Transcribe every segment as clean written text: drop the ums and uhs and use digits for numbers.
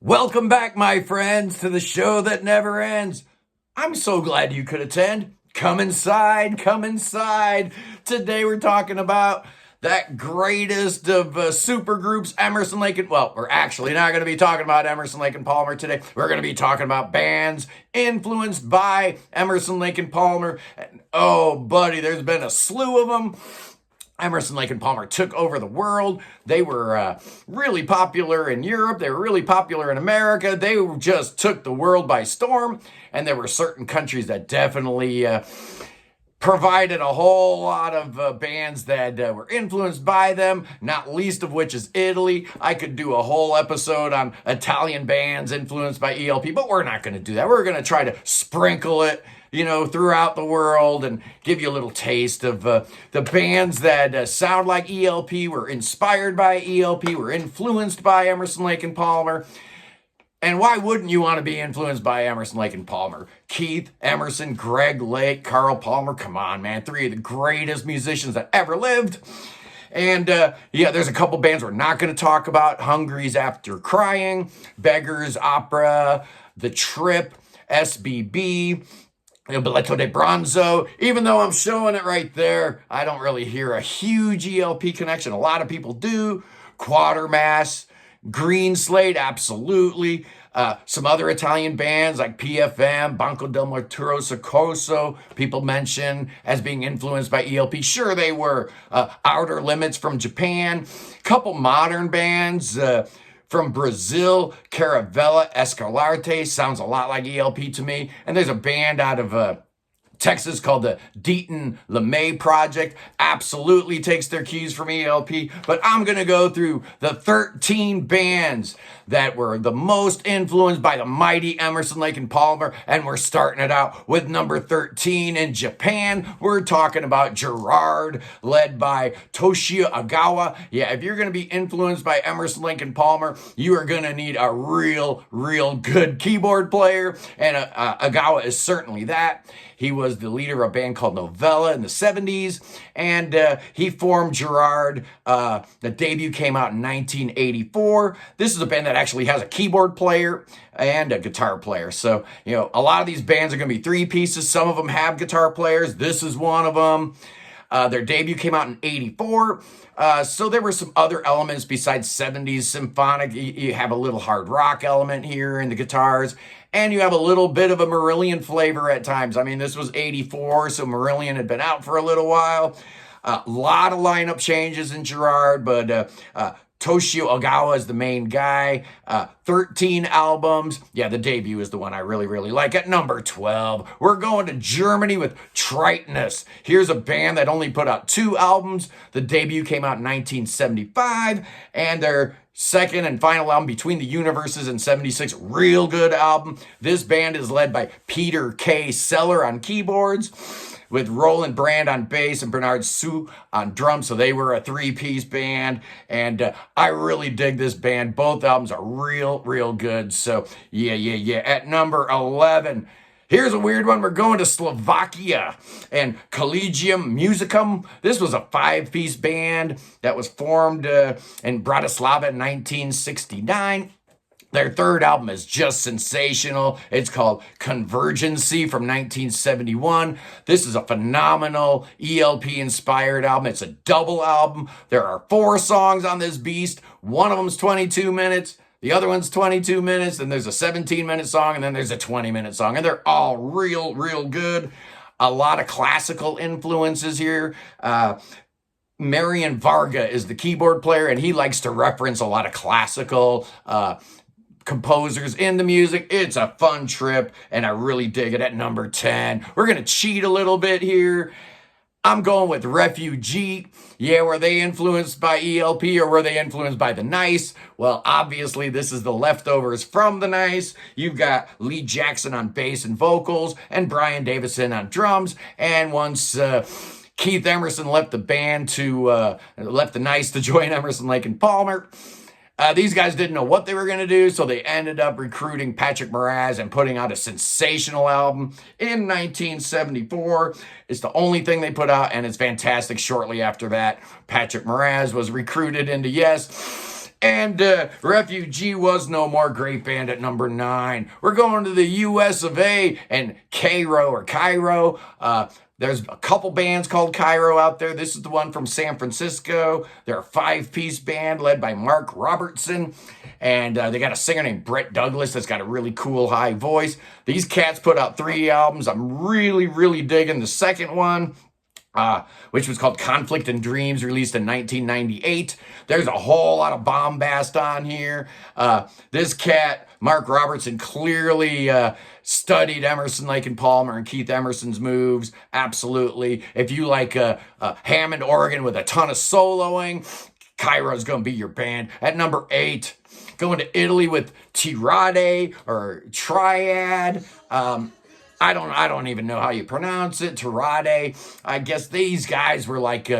Welcome back, my friends, to the show that never ends. I'm so glad you could attend. Come inside, come inside. Today we're talking about that greatest of supergroups, Emerson, Lake and... Well, we're actually not going to be talking about Emerson, Lake and Palmer today. We're going to be talking about bands influenced by Emerson, Lake and Palmer. And, oh, buddy, there's been a slew of them. Emerson, Lake and Palmer took over the world. They were really popular in Europe. They were really popular in America. They just took the world by storm. And there were certain countries that definitely provided a whole lot of bands that were influenced by them, not least of which is Italy. I could do a whole episode on Italian bands influenced by ELP, but we're not going to do that. We're going to try to sprinkle it, throughout the world and give you a little taste of the bands that sound like ELP, were inspired by ELP, were influenced by Emerson, Lake and Palmer. And why wouldn't you want to be influenced by Emerson, Lake and Palmer? Keith, Emerson, Greg Lake, Carl Palmer. Come on, man. Three of the greatest musicians that ever lived. And there's a couple bands we're not going to talk about. Hungary's After Crying, Beggars Opera, The Trip, SBB, Biletto de Bronzo. Even though I'm showing it right there, I don't really hear a huge ELP connection. A lot of people do. Quatermass, Green Slate, absolutely. Some other Italian bands like PFM, Banco del Morturo Soccorso, people mention as being influenced by ELP. Sure, they were. Outer Limits from Japan. Couple modern bands from Brazil, Caravella Escalarte, sounds a lot like ELP to me. And there's a band out of Texas called the Deaton LeMay Project. Absolutely takes their cues from ELP. But I'm going to go through the 13 bands that were the most influenced by the mighty Emerson, Lake and Palmer. And we're starting it out with number 13 in Japan. We're talking about Gerard, led by Toshio Agawa. Yeah, if you're going to be influenced by Emerson, Lake and Palmer, you are going to need a real good keyboard player. And Agawa is certainly that. He was the leader of a band called Novella in the 70s, and he formed Gerard. The debut came out in 1984. This is a band that actually has a keyboard player and a guitar player. So, a lot of these bands are going to be three pieces. Some of them have guitar players. This is one of them. Their debut came out in 84. So there were some other elements besides 70s symphonic. You have a little hard rock element here in the guitars. And you have a little bit of a Marillion flavor at times. I mean, this was 84, so Marillion had been out for a little while. A lot of lineup changes in Gerard, but Toshio Ogawa is the main guy. 13 albums. Yeah, the debut is the one I really like. At number 12, we're going to Germany with Tritonus. Here's a band that only put out 2 albums. The debut came out in 1975, and their second and final album, Between the Universes, in 76, real good album. This band is led by Peter K. Seller on keyboards, with Roland Brand on bass and Bernard Sue on drums. So they were a 3-piece band, and I really dig this band. Both albums are real good. So yeah. At number 11, here's a weird one. We're going to Slovakia and Collegium Musicum. This was a 5-piece band that was formed in Bratislava in 1969. Their third album is just sensational. It's called Convergency from 1971. This is a phenomenal ELP-inspired album. It's a double album. There are 4 songs on this beast. One of them's 22 minutes. The other one's 22 minutes. Then there's a 17-minute song, and then there's a 20-minute song. And they're all real good. A lot of classical influences here. Marian Varga is the keyboard player, and he likes to reference a lot of classical composers in the music. It's a fun trip, and I really dig it. At number 10, we're going to cheat a little bit here. I'm going with Refugee. Yeah, were they influenced by ELP or were they influenced by The Nice? Well, obviously, this is the leftovers from The Nice. You've got Lee Jackson on bass and vocals and Brian Davison on drums. And once Keith Emerson left the Nice to join Emerson, Lake and Palmer, these guys didn't know what they were going to do, so they ended up recruiting Patrick Moraz and putting out a sensational album in 1974. It's the only thing they put out, and it's fantastic. Shortly after that, Patrick Moraz was recruited into Yes, And Refugee was no more, great band at number 9. We're going to the US of A and Cairo. There's a couple bands called Cairo out there. This is the one from San Francisco. They're a 5-piece band led by Mark Robertson. And they got a singer named Brett Douglas that's got a really cool high voice. These cats put out 3 albums. I'm really, really digging the second one, which was called Conflict and Dreams, released in 1998. There's a whole lot of bombast on here. This cat, Mark Robertson, clearly studied Emerson, Lake and Palmer and Keith Emerson's moves. Absolutely. If you like a Hammond organ with a ton of soloing, Cairo's going to be your band. At number 8, going to Italy with Tirade or Triad. I don't even know how you pronounce it. Tirade. I guess these guys were like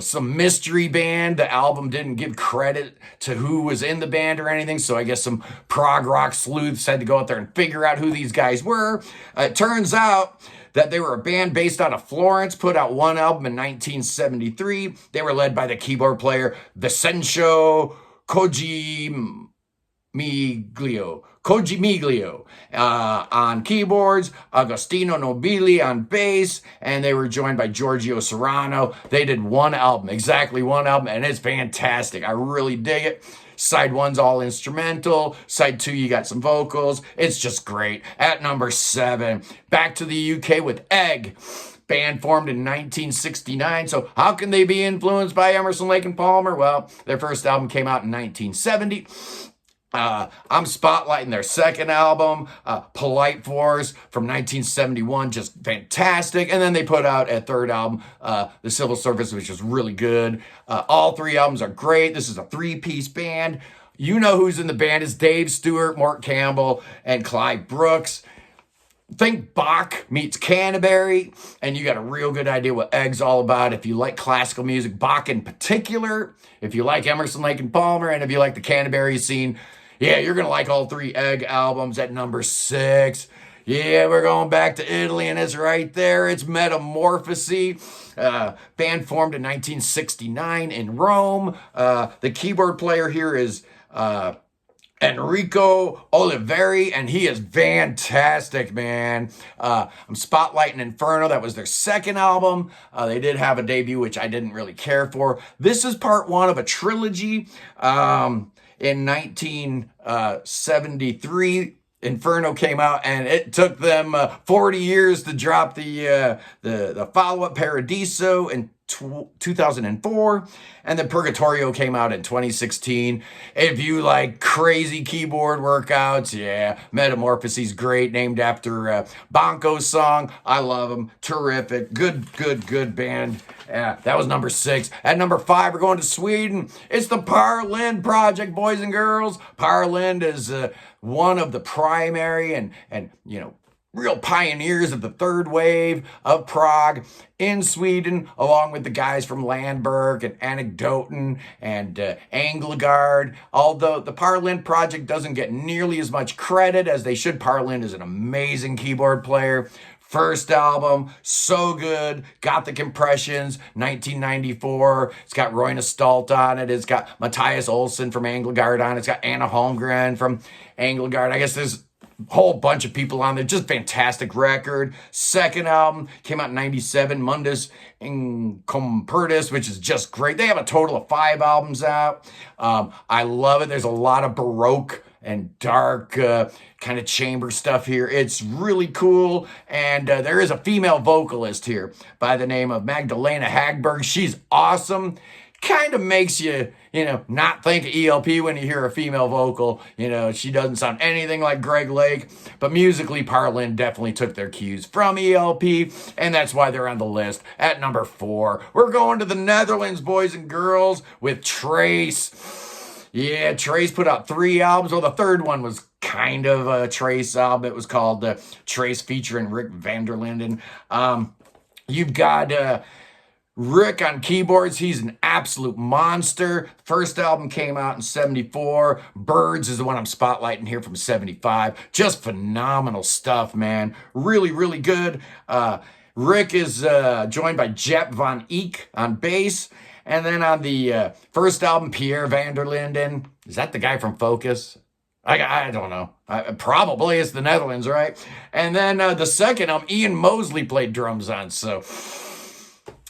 some mystery band. The album didn't give credit to who was in the band or anything, so I guess some prog rock sleuths had to go out there and figure out who these guys were. It turns out that they were a band based out of Florence, put out one album in 1973. They were led by the keyboard player Vincenzo Cogimiglio on keyboards, Agostino Nobili on bass, and they were joined by Giorgio Serrano. They did exactly one album, and it's fantastic. I really dig it. Side 1's all instrumental. Side 2, you got some vocals. It's just great. At number 7, back to the UK with Egg. Band formed in 1969, so how can they be influenced by Emerson, Lake and Palmer? Well, their first album came out in 1970. I'm spotlighting their second album, Polite Force, from 1971, just fantastic. And then they put out a third album, The Civil Service, which is really good. All 3 albums are great. This is a 3-piece band. You know who's in the band is Dave Stewart, Mort Campbell, and Clive Brooks. Think Bach meets Canterbury, and you got a real good idea what Egg's all about. If you like classical music, Bach in particular, if you like Emerson, Lake and Palmer, and if you like the Canterbury scene, yeah, you're going to like all 3 Egg albums. At number 6. Yeah, we're going back to Italy, and it's right there. It's Metamorfosi. Band formed in 1969 in Rome. The keyboard player here is Enrico Oliveri, and he is fantastic, man. I'm spotlighting Inferno. That was their second album. They did have a debut, which I didn't really care for. This is part 1 of a trilogy. In 1973, Inferno came out, and it took them 40 years to drop the follow-up Paradiso in 2004, and then Purgatorio came out in 2016. If you like crazy keyboard workouts, yeah, Metamorphosi's great, named after Bonko's song. I love them. Terrific. Good band. Yeah, that was number 6. At number 5, we're going to Sweden. It's the Lindh Project, boys and girls. Lindh is one of the primary and real pioneers of the third wave of prog in Sweden, along with the guys from Landberg and Anekdoten and Anglagard. Although the Lindh Project doesn't get nearly as much credit as they should. Lindh is an amazing keyboard player. First album, so good. Got the Compressions, 1994. It's got Roy Stalt on it. It's got Matthias Olsson from Anglagard on it. It's got Anna Holmgren from Anglagard. I guess there's whole bunch of people on there. Just fantastic record. Second album came out in 97, Mundus Incompertus, which is just great. They have a total of 5 albums out. I love it. There's a lot of Baroque and dark kind of chamber stuff here. It's really cool. And there is a female vocalist here by the name of Magdalena Hagberg. She's awesome. Kind of makes you, not think of ELP when you hear a female vocal. She doesn't sound anything like Greg Lake, but musically, Lindh definitely took their cues from ELP, and that's why they're on the list. At number 4, we're going to the Netherlands, boys and girls, with Trace. Yeah, Trace put out 3 albums. Well, the third one was kind of a Trace album. It was called Trace featuring Rick van der Linden. You've got Rick on keyboards. He's an absolute monster. First album came out in 74. Birds is the one I'm spotlighting here from 75. Just phenomenal stuff, man. Really, really good. Rick is joined by Jep van Eyck on bass. And then on the first album, Pierre van der Linden. Is that the guy from Focus? I don't know. Probably it's the Netherlands, right? And then the second album, Ian Mosley played drums on. So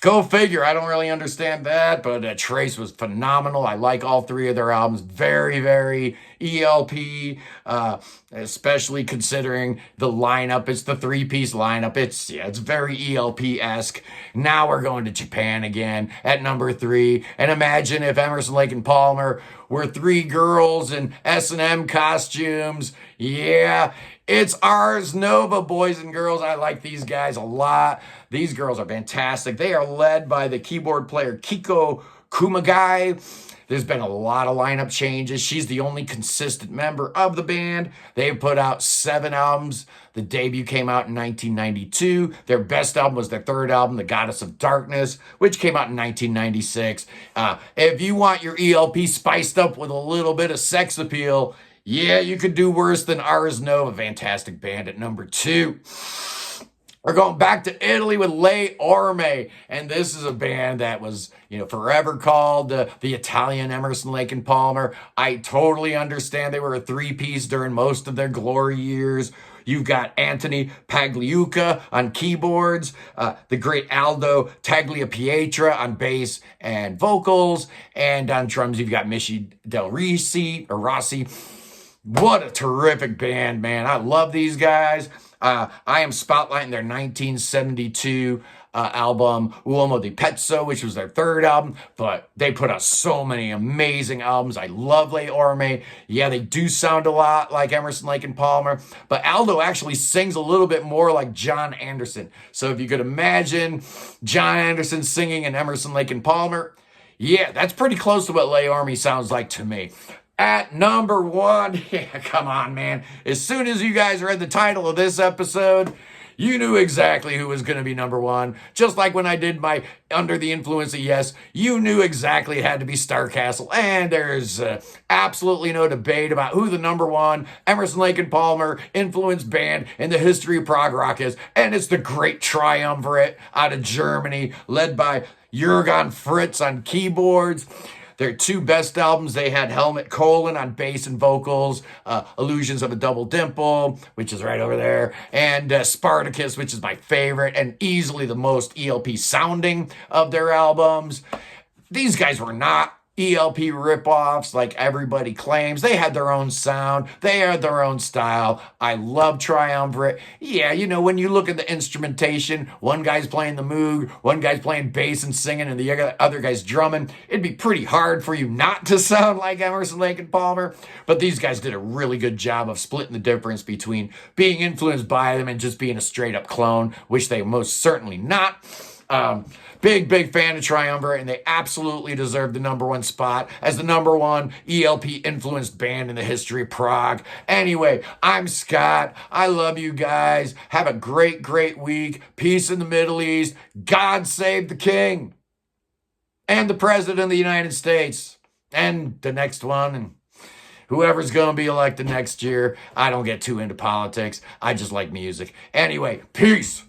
go figure. I don't really understand that, but Trace was phenomenal. I like all three of their albums. Very, very ELP, especially considering the lineup. It's the three-piece lineup. It's very ELP-esque. Now we're going to Japan again at number 3. And imagine if Emerson, Lake and Palmer were 3 girls in S&M costumes. Yeah, it's Ars Nova, boys and girls. I like these guys a lot. These girls are fantastic. They are led by the keyboard player Kiko Kumagai. There's been a lot of lineup changes. She's the only consistent member of the band. They've put out 7 albums. The debut came out in 1992. Their best album was their third album, The Goddess of Darkness, which came out in 1996. If you want your ELP spiced up with a little bit of sex appeal, yeah, you could do worse than Ars Nova, fantastic band at number 2. We're going back to Italy with Le Orme, and this is a band that was, forever called the Italian Emerson, Lake and Palmer. I totally understand they were a 3-piece during most of their glory years. You've got Anthony Pagliuca on keyboards, the great Aldo Tagliapietra on bass and vocals, and on drums you've got Michi Del Rossi. What a terrific band, man. I love these guys. I am spotlighting their 1972 album, Uomo di Pezzo, which was their third album, but they put out so many amazing albums. I love Le Orme. Yeah, they do sound a lot like Emerson, Lake and Palmer, but Aldo actually sings a little bit more like John Anderson. So if you could imagine John Anderson singing in Emerson, Lake and Palmer, yeah, that's pretty close to what Le Orme sounds like to me. At number 1, yeah, come on, man. As soon as you guys read the title of this episode, you knew exactly who was going to be number 1. Just like when I did my Under the Influence of Yes, you knew exactly it had to be Starcastle. And there's absolutely no debate about who the number 1 Emerson, Lake and Palmer influenced band in the history of prog rock is. And it's the great Triumvirat out of Germany, led by Jürgen Fritz on keyboards. Their 2 best albums, they had Helmut Kohlin on bass and vocals, Illusions of a Double Dimple, which is right over there, and Spartacus, which is my favorite and easily the most ELP sounding of their albums. These guys were not ELP ripoffs like everybody claims. They had their own sound. They had their own style. I love Triumvirate. Yeah, when you look at the instrumentation, one guy's playing the Moog, one guy's playing bass and singing, and the other guy's drumming. It'd be pretty hard for you not to sound like Emerson, Lake and Palmer. But these guys did a really good job of splitting the difference between being influenced by them and just being a straight up clone, which they most certainly not. Big fan of Triumvirate, and they absolutely deserve the number 1 spot as the number 1 ELP influenced band in the history of prog. Anyway, I'm Scott. I love you guys. Have a great week. Peace in the Middle East. God save the king and the president of the United States and the next one and whoever's going to be elected next year. I don't get too into politics. I just like music. Anyway, peace.